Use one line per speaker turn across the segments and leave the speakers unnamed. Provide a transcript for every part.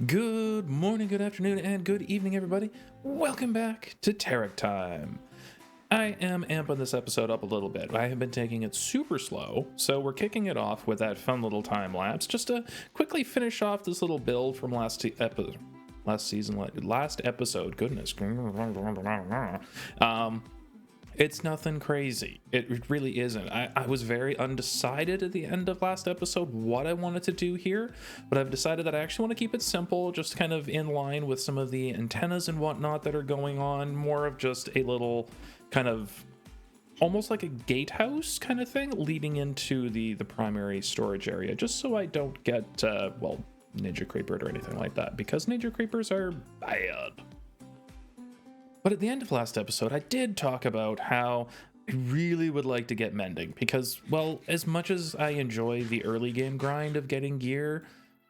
Good morning, good afternoon, and good evening, everybody. Welcome back to TerickTime. I am amping this episode up a little bit. I have been taking it super slow, so we're kicking it off with that fun little time lapse just to quickly finish off this little build from last episode. Goodness. It's nothing crazy. It really isn't. I was very undecided at the end of last episode what I wanted to do here, but I've decided that I actually want to keep it simple, just kind of in line with some of the antennas and whatnot that are going on, more of just a little kind of almost like a gatehouse kind of thing leading into the primary storage area, just so I don't get, Ninja Creepered or anything like that, because Ninja Creepers are bad. But at the end of last episode, I did talk about how I really would like to get mending because, well, as much as I enjoy the early game grind of getting gear,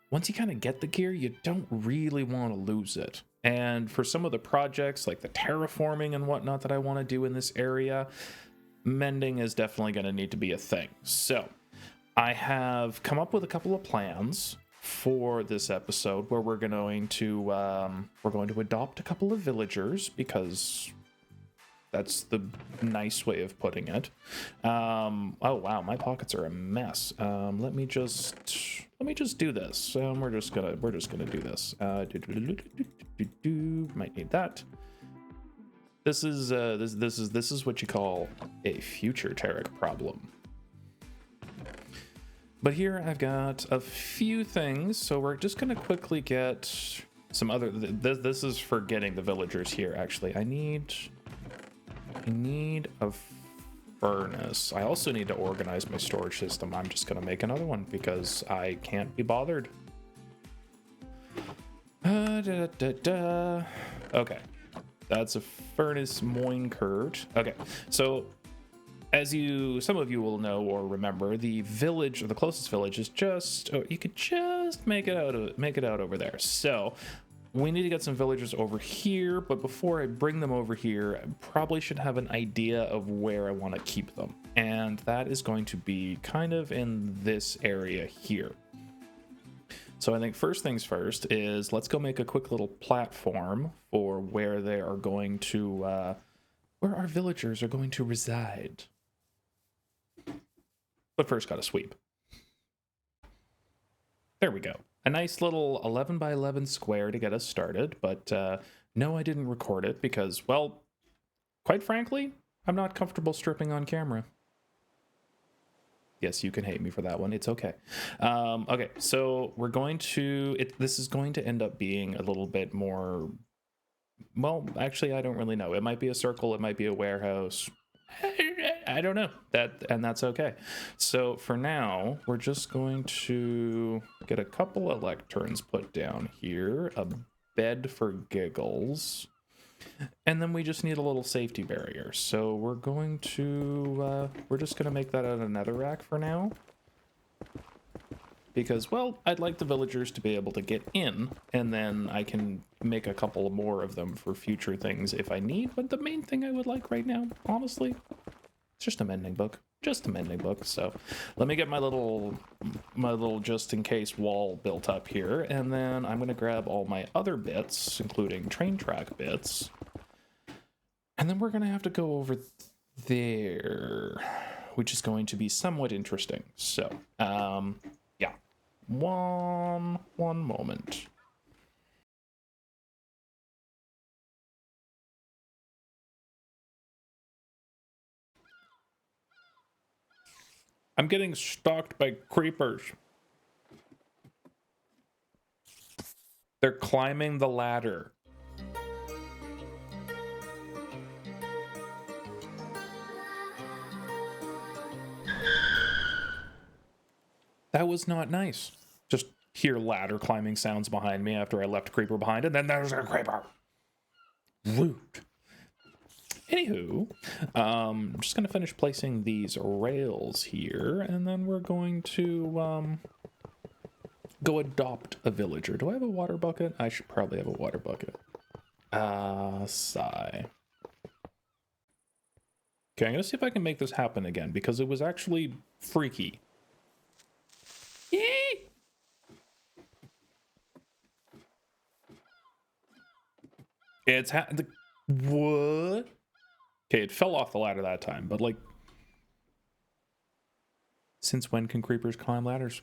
once you kind of get the gear, you don't really want to lose it. And for some of the projects like the terraforming and whatnot that I want to do in this area, mending is definitely going to need to be a thing. So I have come up with a couple of plans for this episode where we're going to adopt a couple of villagers, because that's the nice way of putting it. Oh wow, my pockets are a mess. Let me just do this. We're just gonna do this. Might need that. This is what you call a future Terrick problem. But here I've got a few things, so we're just going to quickly get some other... This is for getting the villagers here, actually. I need a furnace. I also need to organize my storage system. I'm just going to make another one because I can't be bothered. Okay, that's a furnace minecart. Okay, so... as some of you will know or remember, the village, or the closest village, is just, you could just make it out over there. So we need to get some villagers over here, but before I bring them over here, I probably should have an idea of where I want to keep them. And that is going to be kind of in this area here. So I think first things first is let's go make a quick little platform for where they are going to, where our villagers are going to reside. But first, gotta sweep. There we go. A nice little 11 by 11 square to get us started, but no, I didn't record it because, well, quite frankly, I'm not comfortable stripping on camera. Yes, you can hate me for that one. It's okay. Okay, so we're going to... this is going to end up being a little bit more... well, actually, I don't really know. It might be a circle. It might be a warehouse. I don't know. That's okay. So for now, we're just going to get a couple of lecterns put down here, a bed for giggles, and then we just need a little safety barrier. So we're going to we're just gonna make that out of netherrack for now, because, well, I'd like the villagers to be able to get in, and then I can make a couple more of them for future things if I need. But the main thing I would like right now, honestly, it's just a mending book. Just a mending book. So let me get my little just in case wall built up here, and then I'm going to grab all my other bits, including train track bits, and then we're going to have to go over there, which is going to be somewhat interesting. So, yeah. One moment. I'm getting stalked by creepers. They're climbing the ladder. That was not nice. Just hear ladder climbing sounds behind me after I left a creeper behind, and then there's a creeper. Rude. Anywho, I'm just going to finish placing these rails here, and then we're going to go adopt a villager. Do I have a water bucket? I should probably have a water bucket. Sigh. Okay, I'm going to see if I can make this happen again, because it was actually freaky. Yee! It's what? Okay, it fell off the ladder that time, but like, since when can creepers climb ladders?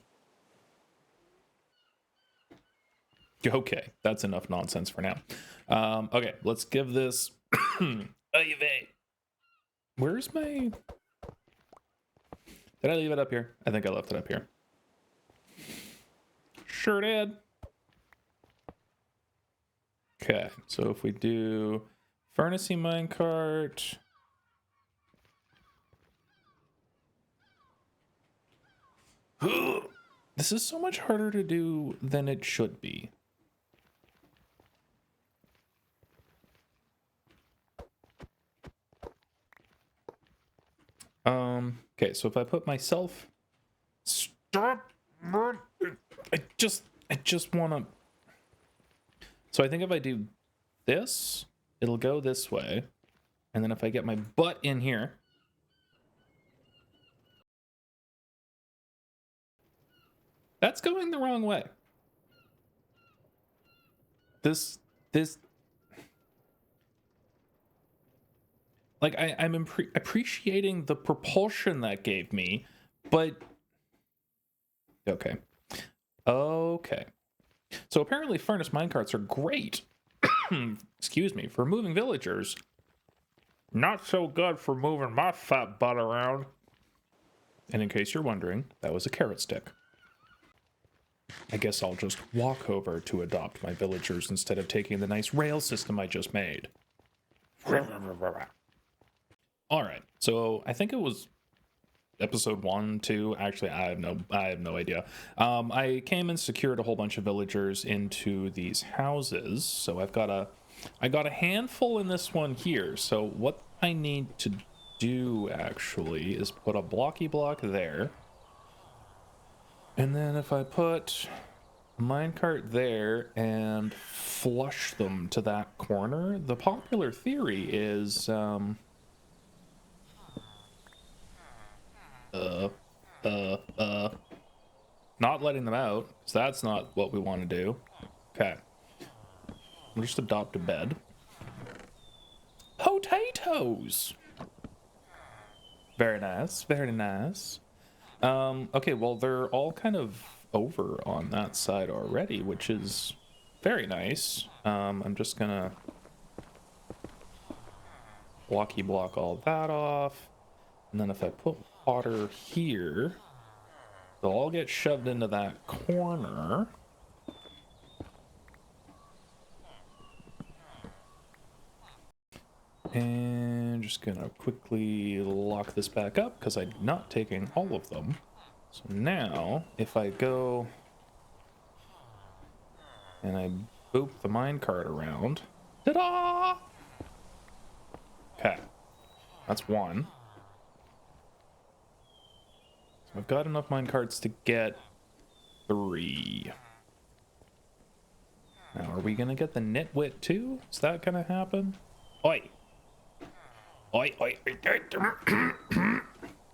Okay, that's enough nonsense for now. Okay, let's give this. Where's my? Did I leave it up here? I think I left it up here. Sure did. Okay, so if we do furnacey minecart. This is so much harder to do than it should be. Okay, so if I put myself... Stop! I just want to... So I think if I do this, it'll go this way. And then if I get my butt in here... That's going the wrong way. This... Like, I'm appreciating the propulsion that gave me, but... Okay. Okay. So apparently furnace minecarts are great. Excuse me, for moving villagers. Not so good for moving my fat butt around. And in case you're wondering, that was a carrot stick. I guess I'll just walk over to adopt my villagers instead of taking the nice rail system I just made. Alright, so I think it was episode 1, 2. Actually, I have no idea. I came and secured a whole bunch of villagers into these houses. So I got a handful in this one here. So what I need to do actually is put a blocky block there. And then if I put a minecart there and flush them to that corner, the popular theory is not letting them out, because that's not what we want to do. Okay. We'll just adopt a bed. Potatoes! Very nice, very nice. Okay, well, they're all kind of over on that side already, which is very nice. I'm just gonna blocky block all that off. And then if I put water here, they'll all get shoved into that corner. And just gonna quickly lock this back up because I'm not taking all of them. So now, if I go and I boop the minecart around, ta-da! Okay, that's one. So I've got enough minecarts to get 3. Now, are we gonna get the nitwit too? Is that gonna happen? Oi! Oi, oi,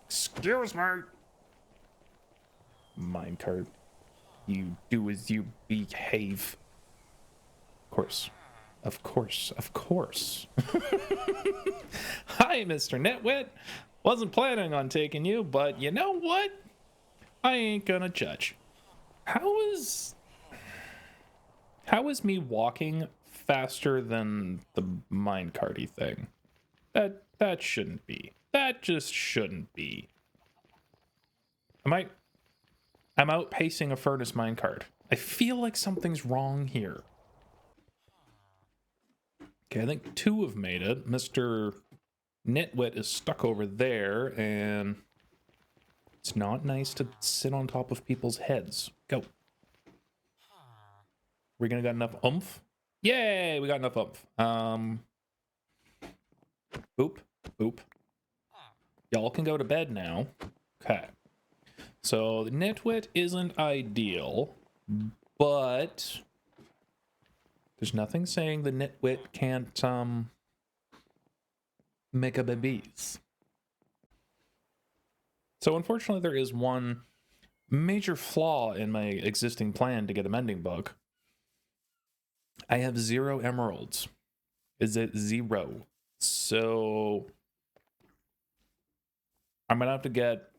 excuse me! Minecart, you do as you behave. Of course. Of course. Of course. Hi, Mr. Nitwit. Wasn't planning on taking you, but you know what? I ain't gonna judge. How is me walking faster than the minecarty thing? That shouldn't be. That just shouldn't be. I'm outpacing a furnace minecart. I feel like something's wrong here. Okay, I think 2 have made it. Mr. Nitwit is stuck over there, and it's not nice to sit on top of people's heads. Go. We're gonna got enough oomph? Yay, we got enough oomph. Boop, boop. Y'all can go to bed now. Okay. So the nitwit isn't ideal, but there's nothing saying the nitwit can't make a babies. So unfortunately there is one major flaw in my existing plan to get a mending book. I have 0 emeralds. is at 0. So I'm gonna have to get,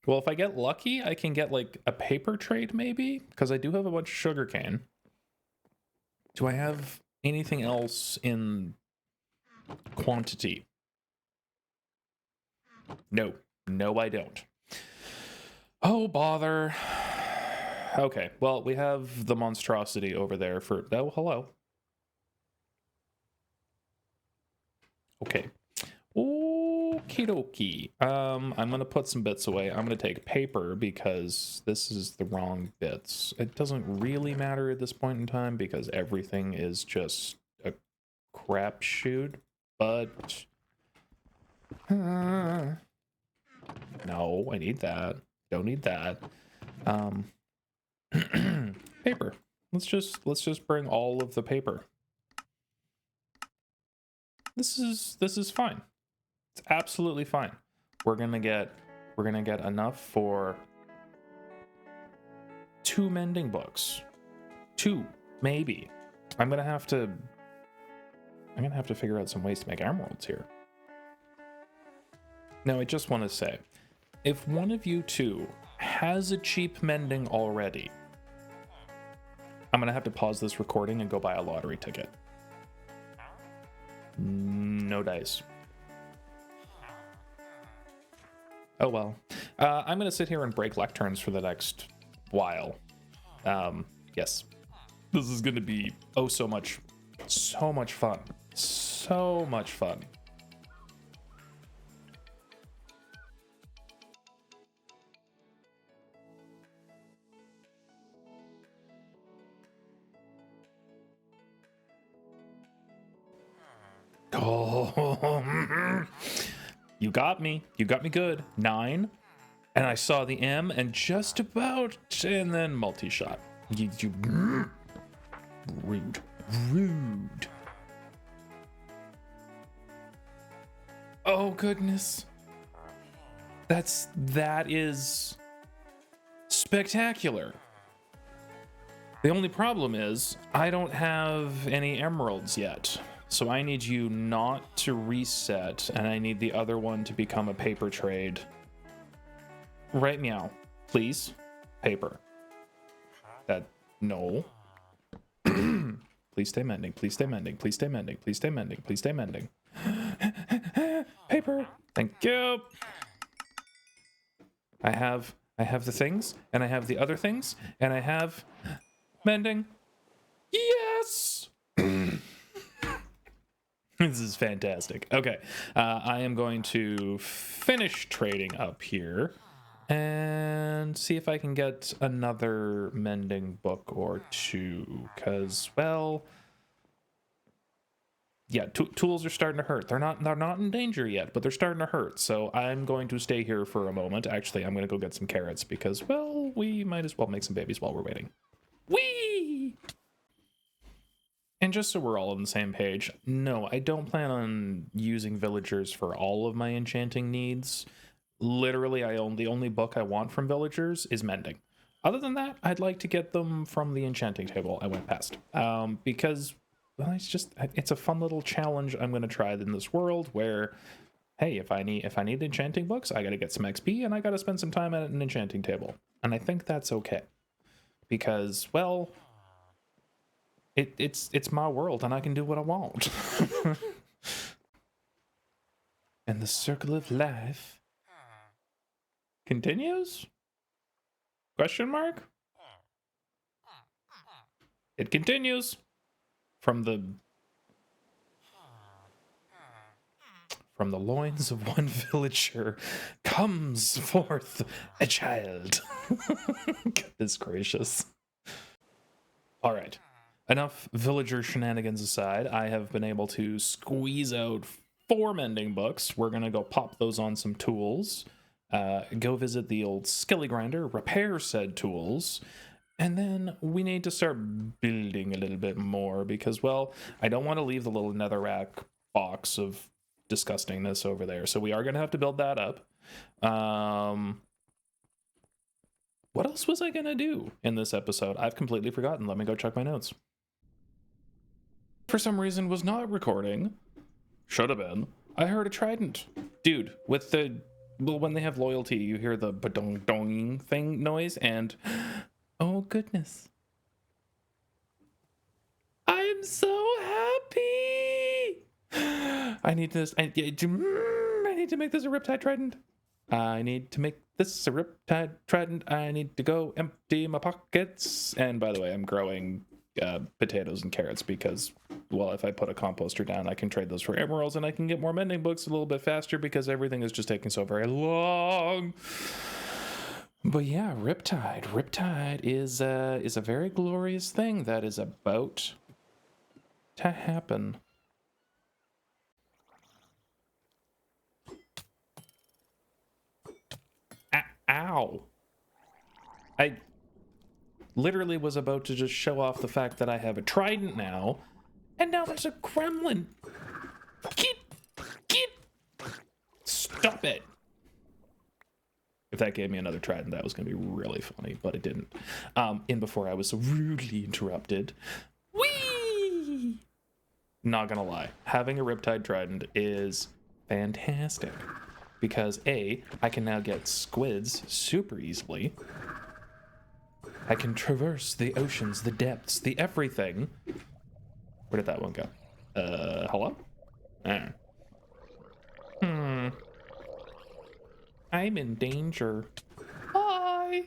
well, if I get lucky, I can get like a paper trade maybe, because I do have a bunch of sugarcane. Do I have anything else in quantity? No, I don't. Oh, bother. Okay, well, we have the monstrosity over there for, oh, hello. Okay. Okie dokie. I'm gonna put some bits away. I'm gonna take paper because this is the wrong bits. It doesn't really matter at this point in time because everything is just a crapshoot, but no, I need that. Don't need that. Paper. Let's just bring all of the paper. This is fine. It's absolutely fine. We're gonna get enough for 2 mending books. 2, maybe. I'm gonna have to figure out some ways to make emeralds here. Now, I just want to say, if one of you two has a cheap mending already, I'm gonna have to pause this recording and go buy a lottery ticket. No dice. Oh well. I'm gonna sit here and break lecterns for the next while. Yes. This is gonna be so much fun. So much fun. Oh, you got me. You got me good. 9. And I saw the M and just about, and then multi-shot. You rude. Oh, goodness. That is spectacular. The only problem is I don't have any emeralds yet. So I need you not to reset, and I need the other one to become a paper trade. Right, meow. Please. Paper. No. Please stay mending. Please stay mending. Please stay mending. Please stay mending. Please stay mending. Paper. Thank you. I have the things, and I have the other things, and I have mending. Yes. This is fantastic. Okay, I am going to finish trading up here and see if I can get another mending book or 2, because, well, yeah, tools are starting to hurt. They're not in danger yet, but they're starting to hurt. So I'm going to stay here for a moment. Actually, I'm going to go get some carrots because, well, we might as well make some babies while we're waiting. Whee! And just so we're all on the same page, no, I don't plan on using villagers for all of my enchanting needs. Literally, the only book I want from villagers is mending. Other than that, I'd like to get them from the enchanting table I went past. Because, well, it's a fun little challenge I'm going to try in this world where, hey, if I need enchanting books, I got to get some XP and I got to spend some time at an enchanting table. And I think that's okay. Because, well, it's my world and I can do what I want. And the circle of life continues? Question mark? It continues. From the loins of one villager comes forth a child. Goodness gracious. All right. Enough villager shenanigans aside, I have been able to squeeze out 4 mending books. We're going to go pop those on some tools. Go visit the old skilly grinder, repair said tools, and then we need to start building a little bit more because, well, I don't want to leave the little netherrack box of disgustingness over there. So we are going to have to build that up. What else was I going to do in this episode? I've completely forgotten. Let me go check my notes. for some reason was not recording. Should have been. I heard a trident. Dude, with the... Well, when they have loyalty, you hear the ba-dong-dong thing noise, and... Oh, goodness. I'm so happy! I need this... I need to make this a Riptide Trident. I need to make this a Riptide Trident. I need to go empty my pockets. And by the way, I'm growing potatoes and carrots because, well, if I put a composter down, I can trade those for emeralds and I can get more mending books a little bit faster because everything is just taking so very long. But yeah, Riptide. Riptide is a very glorious thing that is about to happen. Ow. I literally was about to just show off the fact that I have a trident now, and now there's a gremlin. Get! Stop it. If that gave me another trident, that was going to be really funny, but it didn't. And before I was so rudely interrupted. Whee! Not gonna lie, having a Riptide Trident is fantastic. Because A, I can now get squids super easily. I can traverse the oceans, the depths, the everything. Where did that one go? Hello? I'm in danger. Hi!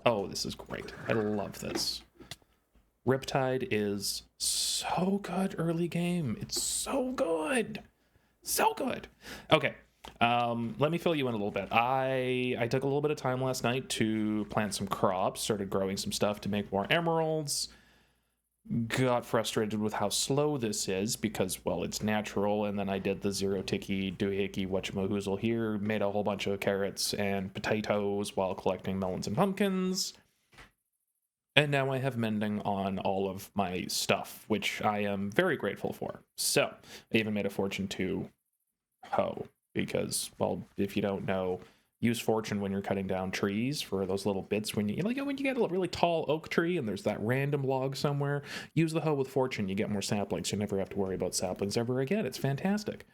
Oh, this is great. I love this. Riptide is so good early game. It's so good. So good. Okay. Let me fill you in a little bit. I took a little bit of time last night to plant some crops, started growing some stuff to make more emeralds. Got frustrated with how slow this is because, well, it's natural. And then I did the zero ticky doohickey whatchamahoozle here, made a whole bunch of carrots and potatoes while collecting melons and pumpkins. And now I have mending on all of my stuff, which I am very grateful for. So I even made a fortune to hoe. Because, well, if you don't know, use fortune when you're cutting down trees for those little bits. When you get a really tall oak tree and there's that random log somewhere, use the hoe with fortune. You get more saplings. You never have to worry about saplings ever again. It's fantastic.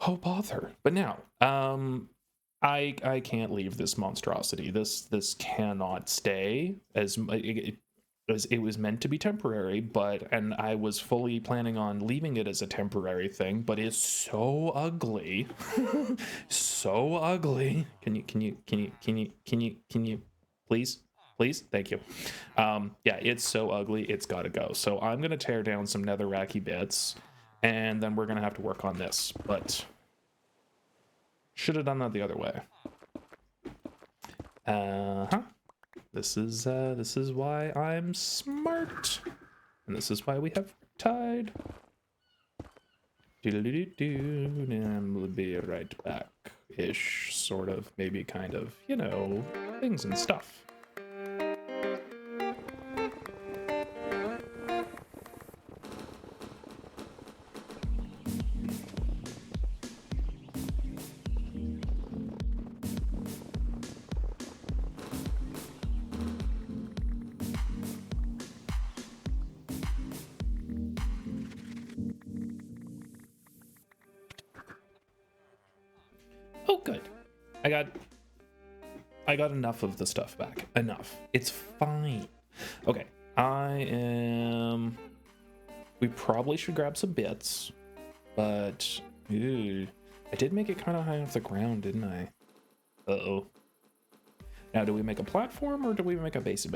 Oh, bother. But now, I can't leave this monstrosity. This cannot stay as it was meant to be temporary, and I was fully planning on leaving it as a temporary thing, but it's so ugly. So ugly. Can you please? Thank you. Yeah, it's so ugly, it's gotta go. So I'm gonna tear down some netherracky bits, and then we're gonna have to work on this, but should have done that the other way. This is why I'm smart, and this is why we have Tide. And we'll be right back-ish, sort of, maybe kind of, you know, things and stuff. Oh, good. I got enough of the stuff back. Enough. It's fine. Okay. We probably should grab some bits, but I did make it kind of high off the ground, didn't I? Uh-oh. Now, do we make a platform or do we make a base?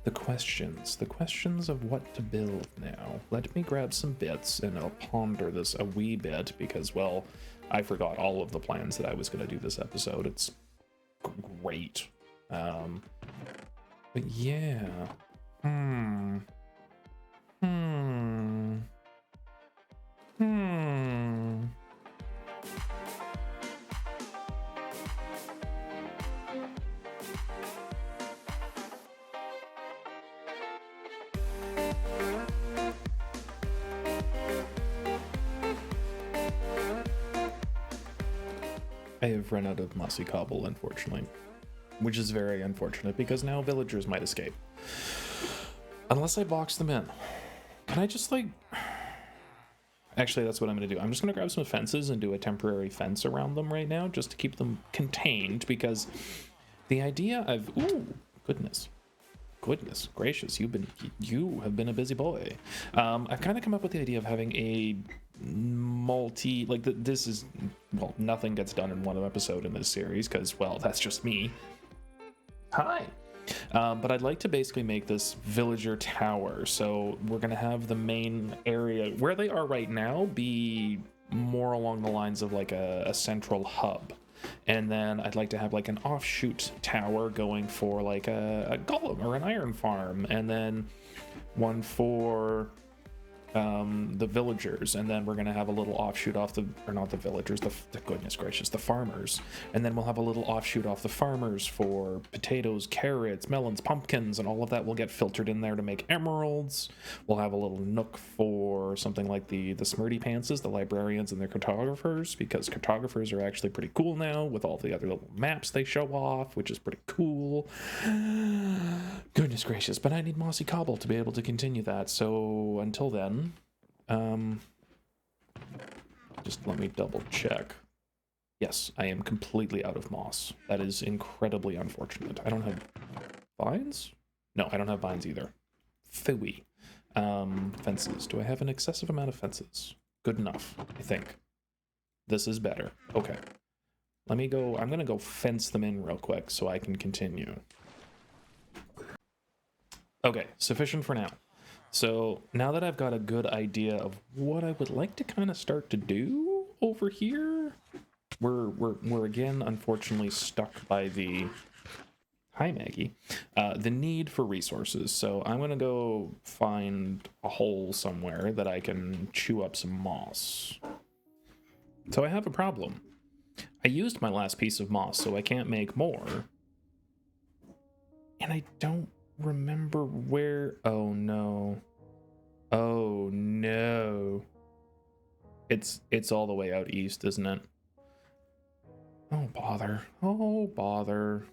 The questions of what to build now. Let me grab some bits and I'll ponder this a wee bit because, well, I forgot all of the plans that I was going to do this episode. It's great. But yeah. I have run out of mossy cobble, unfortunately, which is very unfortunate because now villagers might escape. Unless I box them in. Can I just, like... Actually, that's what I'm going to do. I'm just going to grab some fences and do a temporary fence around them right now, just to keep them contained, because the idea of... Ooh, goodness gracious, you have been a busy boy. I've kind of come up with the idea of having a this is, well, nothing gets done in one episode in this series, because, well, that's just me. Hi. But I'd like to basically make this villager tower. So we're going to have the main area where they are right now be more along the lines of like a central hub. And then I'd like to have like an offshoot tower going for like a golem or an iron farm. And then one for the villagers, and then we're gonna have a little offshoot off the, or not the villagers, the goodness gracious, the farmers, and then we'll have a little offshoot off the farmers for potatoes, carrots, melons, pumpkins, and all of that will get filtered in there to make emeralds. We'll have a little nook for something like the smarty pantses, the librarians, and their cartographers, because cartographers are actually pretty cool now with all the other little maps they show off, which is pretty cool. Goodness gracious, but I need mossy cobble to be able to continue that, so until then, just let me double check. Yes, I am completely out of moss. That is incredibly unfortunate. I don't have vines? No, I don't have vines either. Phooey. Fences. Do I have an excessive amount of fences? Good enough, I think. This is better. Okay. Let me go, I'm gonna go fence them in real quick so I can continue. Okay, sufficient for now. So now that I've got a good idea of what I would like to kind of start to do over here, we're again unfortunately stuck by the, hi Maggie, the need for resources. So I'm gonna go find a hole somewhere that I can chew up some moss. So I have a problem. I used my last piece of moss, so I can't make more. And I don't remember where, oh no. Oh no. It's all the way out east, isn't it? Oh bother. Oh bother.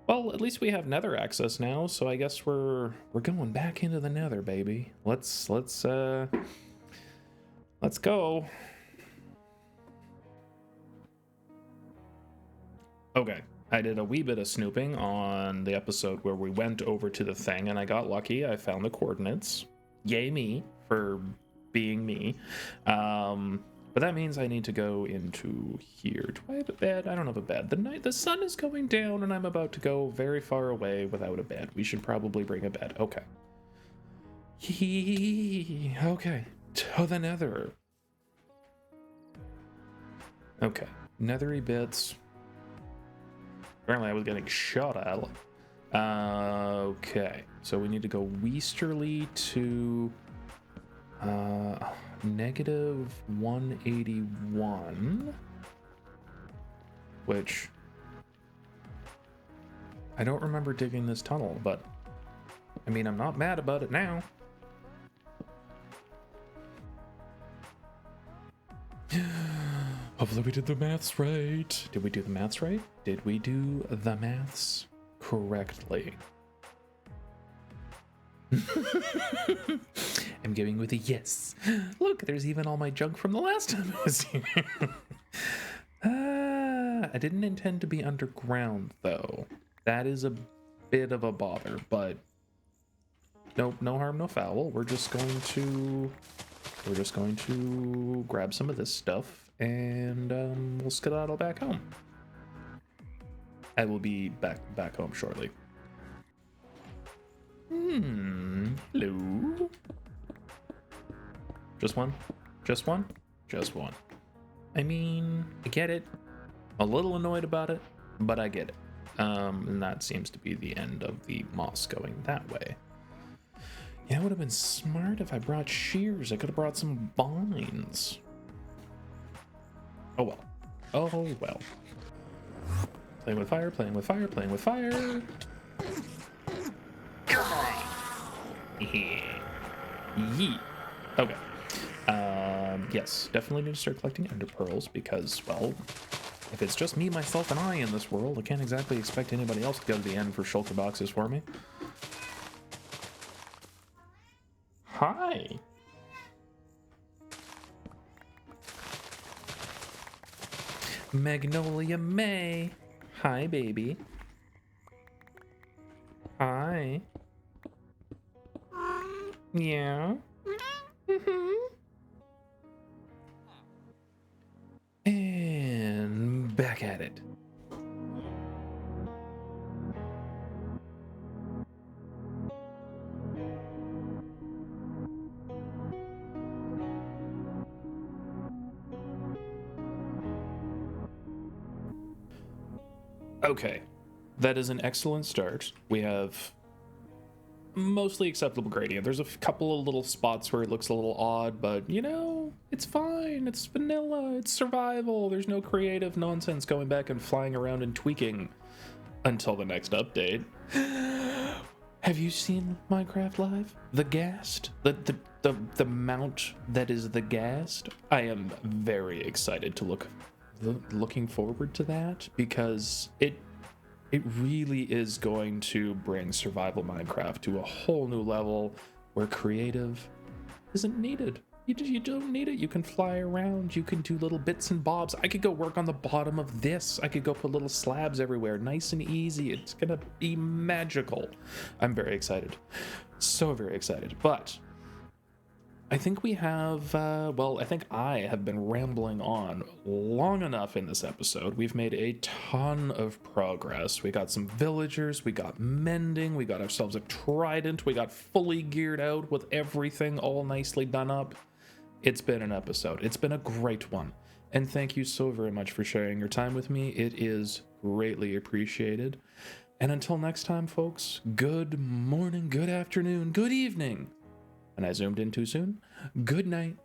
Well, at least we have nether access now, so I guess we're going back into the nether, baby. Let's go. Okay. I did a wee bit of snooping on the episode where we went over to the thing, and I got lucky. I found the coordinates. Yay me for being me. But that means I need to go into here. Do I have a bed? I don't have a bed. The sun is going down, and I'm about to go very far away without a bed. We should probably bring a bed. Okay. Okay. To the nether. Okay. Nethery bits. Apparently I was getting shot at. Okay, so we need to go westerly to negative 181, which I don't remember digging this tunnel, but I mean, I'm not mad about it now. Hopefully we did the maths right. Did we do the maths right? Did we do the maths correctly? I'm giving with a yes. Look, there's even all my junk from the last time I was here. I didn't intend to be underground, though. That is a bit of a bother, but nope, no harm, no foul. We're just going to grab some of this stuff. And we'll skedaddle back home. I will be back home shortly. Hello. Just one? Just one? Just one. I mean, I get it. A little annoyed about it, but I get it. And that seems to be the end of the moss going that way. Yeah, it would have been smart if I brought shears. I could have brought some vines. Oh well. Oh well. Playing with fire, playing with fire, playing with fire. Yeet. Okay. Yes, definitely need to start collecting ender pearls because, well, if it's just me, myself, and I in this world, I can't exactly expect anybody else to go to the end for shulker boxes for me. Hi. Magnolia May. Hi, baby. Hi. Yeah. And back at it. Okay, that is an excellent start. We have mostly acceptable gradient. There's a couple of little spots where it looks a little odd, but you know, it's fine. It's vanilla. It's survival. There's no creative nonsense going back and flying around and tweaking until the next update. Have you seen Minecraft Live? The Ghast? The mount that is the Ghast? I am very excited to looking forward to that, because it really is going to bring survival Minecraft to a whole new level where creative isn't needed. You don't need it. You can fly around. You can do little bits and bobs. I could go work on the bottom of this. I could go put little slabs everywhere. Nice and easy. It's going to be magical. I'm very excited. So very excited. But I think we have, I think I have been rambling on long enough in this episode. We've made a ton of progress. We got some villagers, we got mending, we got ourselves a trident, we got fully geared out with everything all nicely done up. It's been an episode. It's been a great one. And thank you so very much for sharing your time with me. It is greatly appreciated. And until next time, folks, good morning, good afternoon, good evening. And I zoomed in too soon. Good night.